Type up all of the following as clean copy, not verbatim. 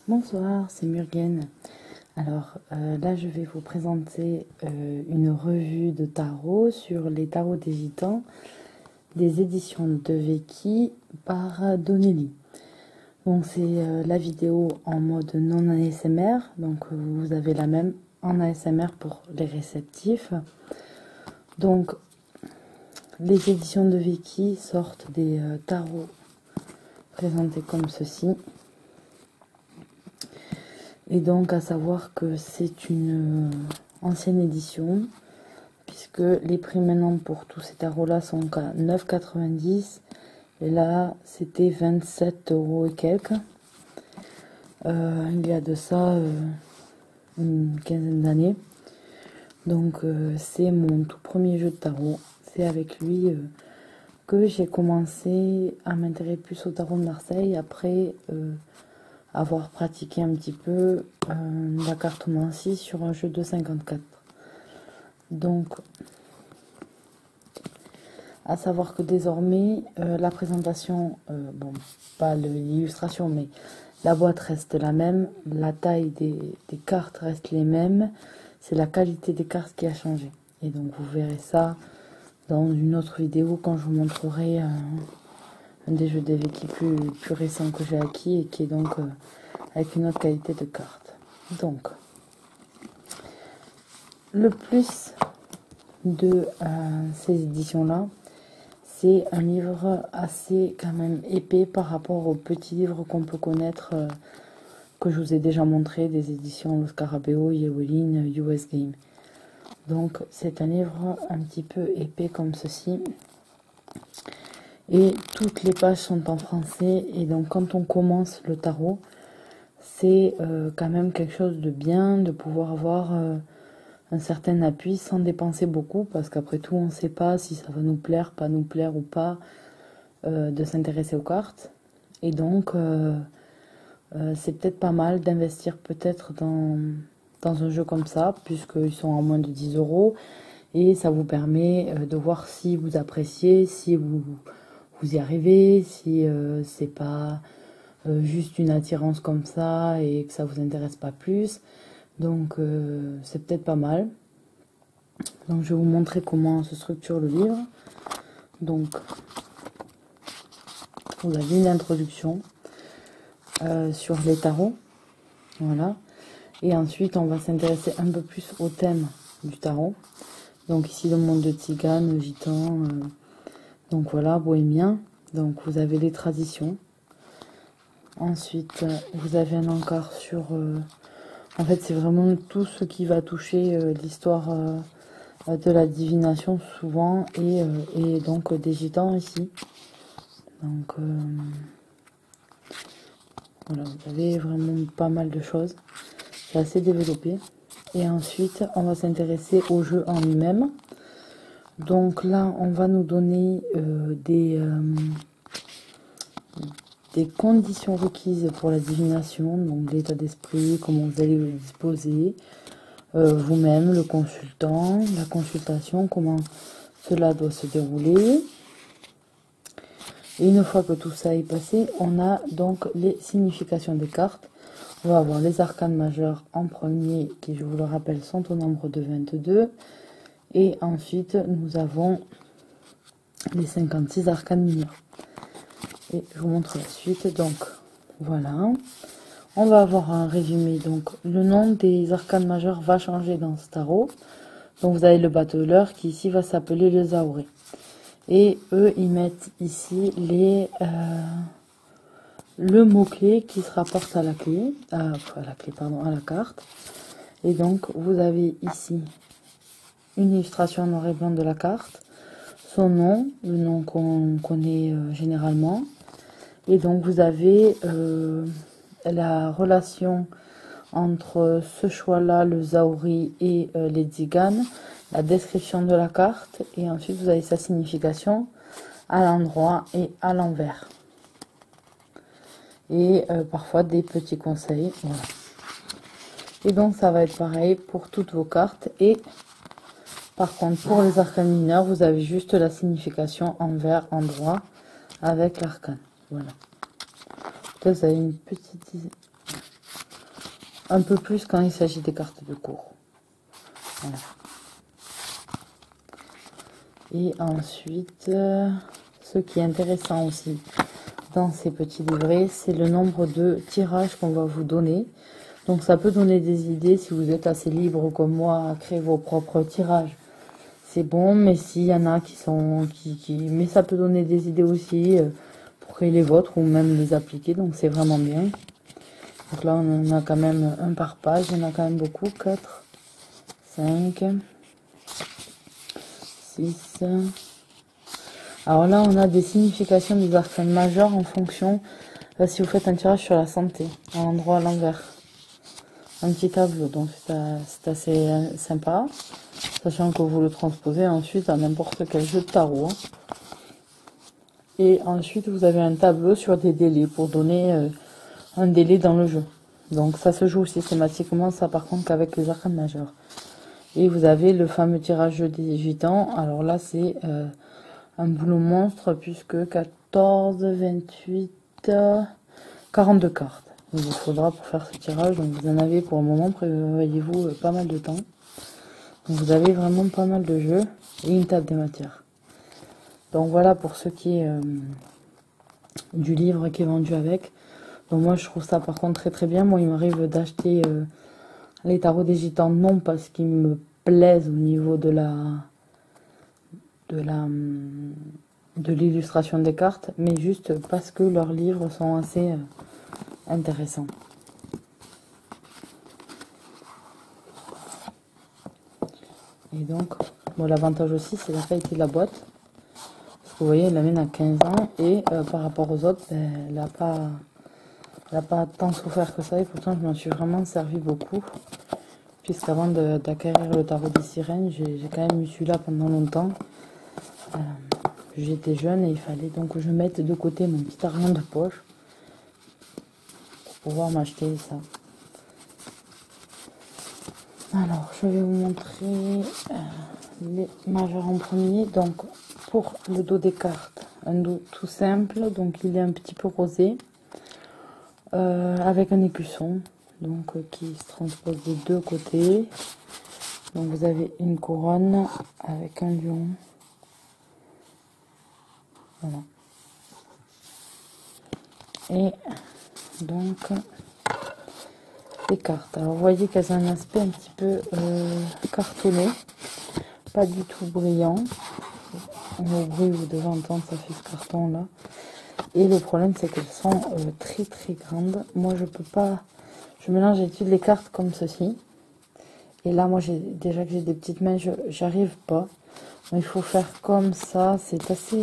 Bonsoir, c'est Murgen. Alors là, je vais vous présenter une revue de tarot sur les tarots des gitans, des éditions de Veki par Donnelly. Donc c'est la vidéo en mode non ASMR, donc vous avez la même en ASMR pour les réceptifs. Donc les éditions de Veki sortent des tarots présentés comme ceci. Et donc à savoir que c'est une ancienne édition, puisque les prix maintenant pour tous ces tarots-là sont à 9,90 €. Et là, c'était 27 € et quelques. Il y a de ça une quinzaine d'années. Donc c'est mon tout premier jeu de tarot. C'est avec lui que j'ai commencé à m'intéresser plus au tarot de Marseille. Après avoir pratiqué un petit peu la cartomancie sur un jeu de 54. Donc, à savoir que désormais, la présentation, bon, pas l'illustration, mais la boîte reste la même, la taille des cartes reste les mêmes, c'est la qualité des cartes qui a changé. Et donc, vous verrez ça dans une autre vidéo quand je vous montrerai un des jeux d'Eveki plus récents que j'ai acquis et qui est donc avec une autre qualité de carte. Donc, le plus de ces éditions-là, c'est un livre assez quand même épais par rapport aux petits livres qu'on peut connaître, que je vous ai déjà montré, des éditions Le Scarabeo, Yewelin, US Game. Donc, c'est un livre un petit peu épais comme ceci. Et toutes les pages sont en français. Et donc, quand on commence le tarot, c'est quand même quelque chose de bien de pouvoir avoir un certain appui sans dépenser beaucoup, parce qu'après tout on ne sait pas si ça va nous plaire, pas nous plaire ou pas de s'intéresser aux cartes. Et donc c'est peut-être pas mal d'investir peut-être dans un jeu comme ça, puisqu'ils sont à moins de 10 €, et ça vous permet de voir si vous appréciez, si vous y arrivez, si c'est pas juste une attirance comme ça et que ça vous intéresse pas plus. Donc c'est peut-être pas mal. Donc je vais vous montrer comment se structure le livre. Donc vous avez une introduction sur les tarots. Voilà. Et ensuite on va s'intéresser un peu plus au thème du tarot. Donc ici le monde de Tzigane, gitan, donc voilà, bohémien. Donc vous avez les traditions. Ensuite vous avez un encart sur... en fait c'est vraiment tout ce qui va toucher l'histoire de la divination souvent, et donc des gitans ici. Donc voilà, vous avez vraiment pas mal de choses. C'est assez développé. Et ensuite, on va s'intéresser au jeu en lui-même. Donc là, on va nous donner des conditions requises pour la divination. Donc l'état d'esprit, comment vous allez le disposer. Vous-même, le consultant, la consultation, comment cela doit se dérouler. Et une fois que tout ça est passé, on a donc les significations des cartes. On va avoir les arcanes majeures en premier, qui, je vous le rappelle, sont au nombre de 22. Et ensuite, nous avons les 56 arcanes mineurs. Et je vous montre la suite. Donc, voilà. On va avoir un résumé. Donc, le nom des arcanes majeures va changer dans ce tarot. Donc, vous avez le battleur qui ici va s'appeler le Zaoré. Et eux, ils mettent ici le mot-clé qui se rapporte à la clé, à la carte. Et donc, vous avez ici une illustration en noir et blanc de la carte, son nom, le nom qu'on connaît généralement. Et donc, vous avez la relation entre ce choix-là, le Zauri et les Tziganes, la description de la carte, et ensuite vous avez sa signification à l'endroit et à l'envers. Et parfois des petits conseils. Voilà. Et donc ça va être pareil pour toutes vos cartes. Et par contre, pour les arcanes mineurs, vous avez juste la signification envers, endroit, avec l'arcane. Voilà. Là, vous avez une petite un peu plus quand il s'agit des cartes de cours. Voilà. Et ensuite, ce qui est intéressant aussi dans ces petits livrets, c'est le nombre de tirages qu'on va vous donner. Donc ça peut donner des idées si vous êtes assez libre comme moi à créer vos propres tirages. C'est bon, mais s'il y en a qui sont... Mais ça peut donner des idées aussi pour créer les vôtres ou même les appliquer, donc c'est vraiment bien. Donc là, on en a quand même un par page, il y en a quand même beaucoup, 4, 5, 6... Alors là, on a des significations des arcanes majeures en fonction si vous faites un tirage sur la santé, à l'endroit à l'envers. Un petit tableau, donc c'est assez sympa, sachant que vous le transposez ensuite à n'importe quel jeu de tarot. Et ensuite, vous avez un tableau sur des délais pour donner un délai dans le jeu. Donc ça se joue systématiquement, ça par contre qu'avec les arcanes majeures. Et vous avez le fameux tirage de 18 ans. Alors là, c'est un boulot monstre puisque 14, 28, 42 cartes. Il vous faudra pour faire ce tirage. Donc vous en avez pour le moment, prévoyez-vous pas mal de temps. Donc vous avez vraiment pas mal de jeux et une table des matières. Donc voilà pour ce qui est du livre qui est vendu avec. Donc moi je trouve ça par contre très très bien. Moi il m'arrive d'acheter les tarots des gitans, non parce qu'ils me plaisent au niveau de l'illustration des cartes, mais juste parce que leurs livres sont assez intéressants. Et donc, bon, l'avantage aussi, c'est la qualité de la boîte. Parce que vous voyez, elle la mène à 15 ans et par rapport aux autres, ben, elle n'a pas tant souffert que ça. Et pourtant, je m'en suis vraiment servi beaucoup. Puisqu'avant d'acquérir le tarot des sirènes, j'ai quand même eu celui-là pendant longtemps. J'étais jeune et il fallait donc que je mette de côté mon petit argent de poche pour pouvoir m'acheter ça. Alors, je vais vous montrer les majeurs en premier. Donc, pour le dos des cartes, un dos tout simple. Donc, il est un petit peu rosé. Avec un écusson. Donc, qui se transpose des deux côtés. Donc, vous avez une couronne avec un lion. Voilà. Et donc, les cartes. Alors, vous voyez qu'elles ont un aspect un petit peu cartonné. Pas du tout brillant. Au bruit, vous devez entendre, ça fait ce carton-là. Et le problème, c'est qu'elles sont très très grandes. Moi, je peux pas... Je mélange d'habitude les cartes comme ceci. Et là, moi, déjà que j'ai des petites mains, j'arrive pas. Donc, il faut faire comme ça. C'est assez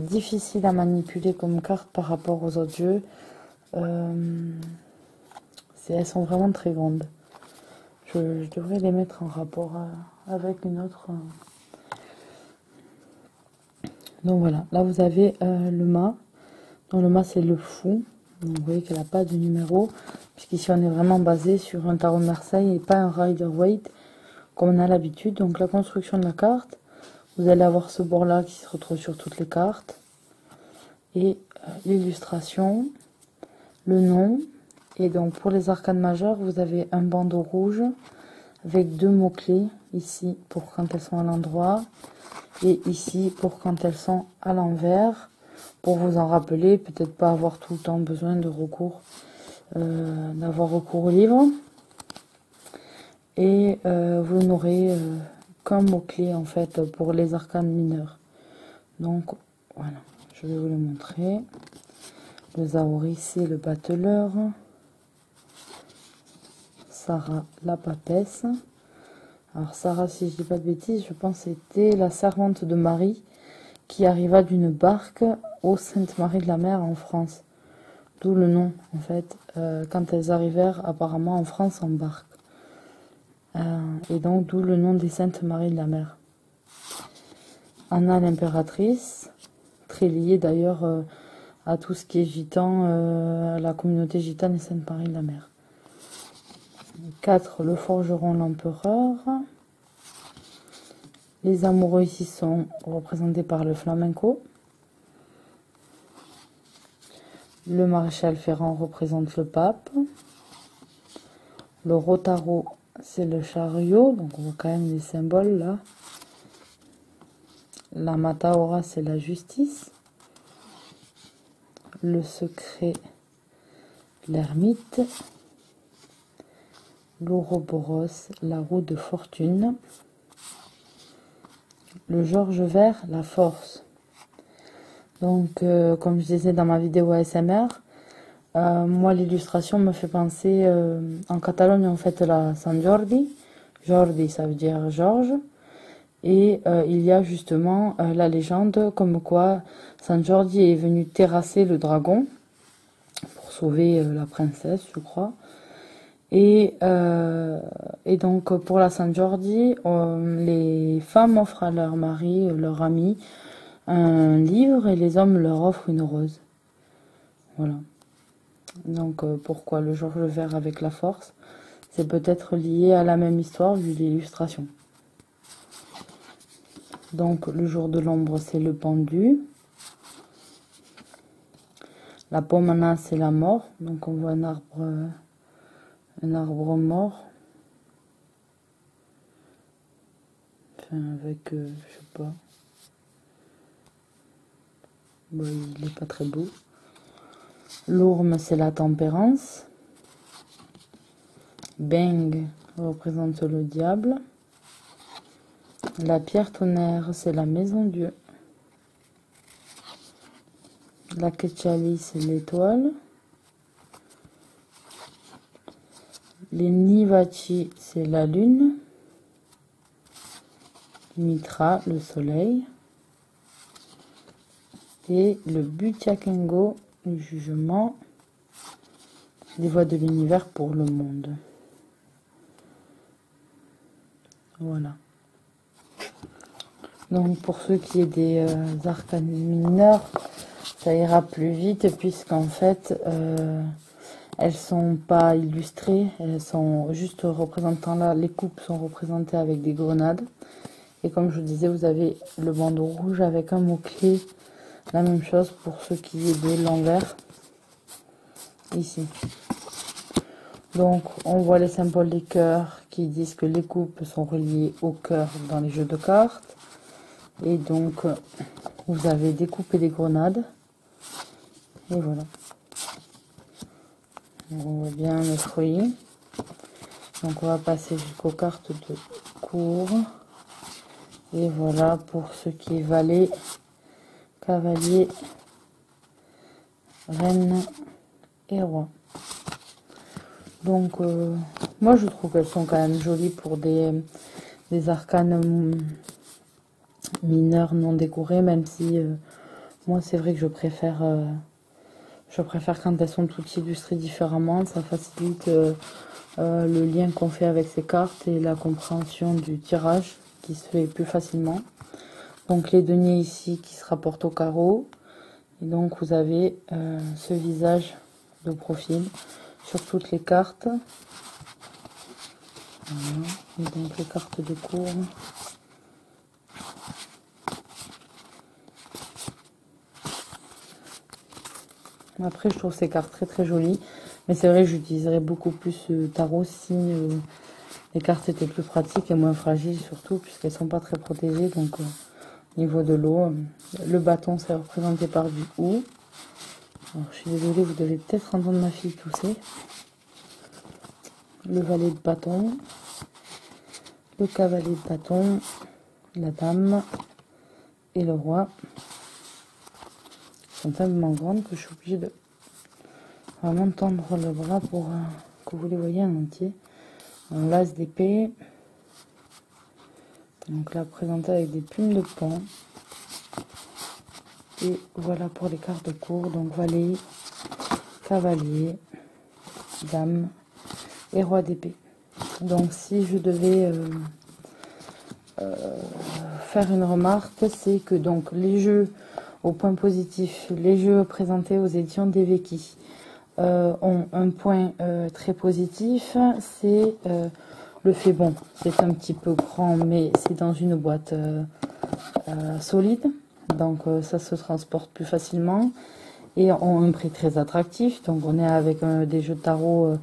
difficile à manipuler comme carte par rapport aux autres jeux. Elles sont vraiment très grandes. Je devrais les mettre en rapport avec une autre. Donc voilà, là vous avez le mât. Donc le mât c'est le fou. Donc vous voyez qu'elle n'a pas de numéro. Puisqu'ici on est vraiment basé sur un tarot de Marseille et pas un Rider-Waite comme on a l'habitude. Donc la construction de la carte. Vous allez avoir ce bord là qui se retrouve sur toutes les cartes. Et l'illustration. Le nom. Et donc pour les arcanes majeures, vous avez un bandeau rouge avec deux mots-clés ici pour quand elles sont à l'endroit et ici pour quand elles sont à l'envers. Pour vous en rappeler, peut-être pas avoir tout le temps besoin de d'avoir recours au livre. Et vous n'aurez qu'un mot-clé en fait pour les arcanes mineurs. Donc voilà, je vais vous le montrer. Le Zahouri, c'est le bateleur. Sarah, la papesse. Alors Sarah, si je dis pas de bêtises, je pense que c'était la servante de Marie qui arriva d'une barque aux Sainte-Marie de la Mer en France. D'où le nom, en fait, quand elles arrivèrent apparemment en France en barque. Et donc d'où le nom des Sainte-Marie de la Mer. Anna l'impératrice, très liée d'ailleurs à tout ce qui est gitan, la communauté gitane et Sainte-Marie de la Mer. 4, le forgeron, l'empereur. Les amoureux ici sont représentés par le flamenco. Le maréchal Ferrand représente le pape. Le Rotaro, c'est le chariot, donc on voit quand même les symboles là. La Mataora, c'est la justice. Le secret, l'ermite. L'Ouroboros, la roue de fortune. Le George Vert, la force. Donc, comme je disais dans ma vidéo ASMR, moi l'illustration me fait penser, en Catalogne on fête la San Jordi. Jordi, ça veut dire Georges. Et il y a justement la légende comme quoi San Jordi est venu terrasser le dragon pour sauver la princesse, je crois. Et donc pour la San Jordi, les femmes offrent à leur mari, leur ami, un livre et les hommes leur offrent une rose. Voilà. Donc pourquoi le George Vert avec la force? C'est peut-être lié à la même histoire vu l'illustration. Donc le jour de l'ombre, c'est le pendu. La pomana, c'est la mort. Donc on voit un arbre mort. Enfin avec, je sais pas. Bon, il n'est pas très beau. L'ourme, c'est la tempérance. Beng représente le diable. La pierre tonnerre, c'est la maison Dieu. La Quechali, c'est l'étoile. Les Nivachi, c'est la lune. Mitra, le soleil. Et le Butyakengo, le jugement. Les voies de l'univers pour le monde. Voilà. Donc pour ceux qui aient des arcanes mineurs, ça ira plus vite puisqu'en fait elles sont pas illustrées, elles sont juste représentant là, les coupes sont représentées avec des grenades. Et comme je vous disais, vous avez le bandeau rouge avec un mot-clé, la même chose pour ceux qui aient de l'envers, ici. Donc on voit les symboles des cœurs qui disent que les coupes sont reliées au cœur dans les jeux de cartes. Et donc vous avez des coupes et des grenades. Et voilà. On voit bien le fruit. Donc on va passer jusqu'aux cartes de cour. Et voilà pour ce qui est valet, cavalier, reine et roi. Donc moi je trouve qu'elles sont quand même jolies pour des arcanes mineurs non décorés, même si moi c'est vrai que je préfère quand elles sont toutes illustrées différemment. Ça facilite le lien qu'on fait avec ces cartes et la compréhension du tirage qui se fait plus facilement. Donc les deniers ici qui se rapportent au carreau. Et donc vous avez ce visage de profil sur toutes les cartes. Voilà. Et donc les cartes de cour. Après je trouve ces cartes très très jolies. Mais c'est vrai que j'utiliserais beaucoup plus tarot si les cartes étaient plus pratiques et moins fragiles surtout puisqu'elles sont pas très protégées. Donc au niveau de l'eau, le bâton c'est représenté par du hou. Alors je suis désolée, vous devez peut-être entendre ma fille tousser. Le valet de bâton, le cavalier de bâton, la dame et le roi. Ils sont tellement grandes que je suis obligée de vraiment tendre le bras pour que vous les voyez en entier. Un l'as d'épée. Donc là, présenté avec des plumes de paon. Et voilà pour les cartes de cour. Donc valet, cavalier, dame et roi d'épée. Donc si je devais faire une remarque, c'est que donc les jeux au point positif, les jeux présentés aux éditions d'Eveki ont un point très positif, c'est le fait bon. C'est un petit peu grand, mais c'est dans une boîte solide, donc ça se transporte plus facilement et ont un prix très attractif. Donc on est avec des jeux de tarot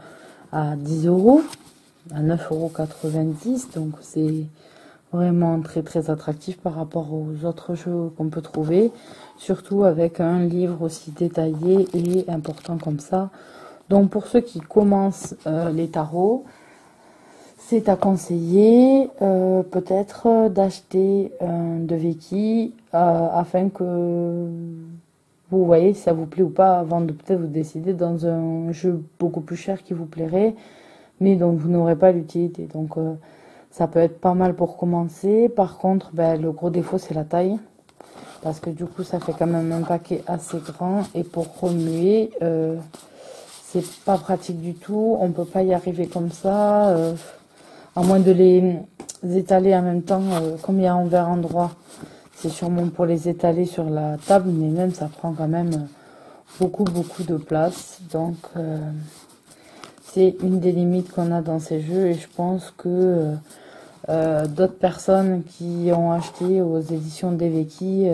à 10 €. à 9,90 €. Donc c'est vraiment très très attractif par rapport aux autres jeux qu'on peut trouver. Surtout avec un livre aussi détaillé et important comme ça. Donc pour ceux qui commencent les tarots, c'est à conseiller peut-être d'acheter un de Veki afin que vous voyez si ça vous plaît ou pas avant de peut-être vous décider dans un jeu beaucoup plus cher qui vous plairait mais dont vous n'aurez pas l'utilité. Donc ça peut être pas mal pour commencer. Par contre, ben, le gros défaut c'est la taille parce que du coup ça fait quand même un paquet assez grand et pour remuer c'est pas pratique du tout. On peut pas y arriver comme ça. À moins de les étaler en même temps, comme il y a envers endroit, c'est sûrement pour les étaler sur la table, mais même ça prend quand même beaucoup de place. Donc c'est une des limites qu'on a dans ces jeux et je pense que d'autres personnes qui ont acheté aux éditions d'Eveki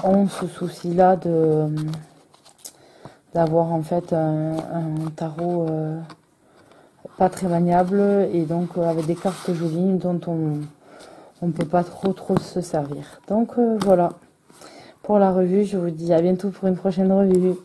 ont ce souci-là d'avoir en fait un tarot pas très maniable et donc avec des cartes jolies dont on ne peut pas trop se servir. Donc voilà, pour la revue, je vous dis à bientôt pour une prochaine revue.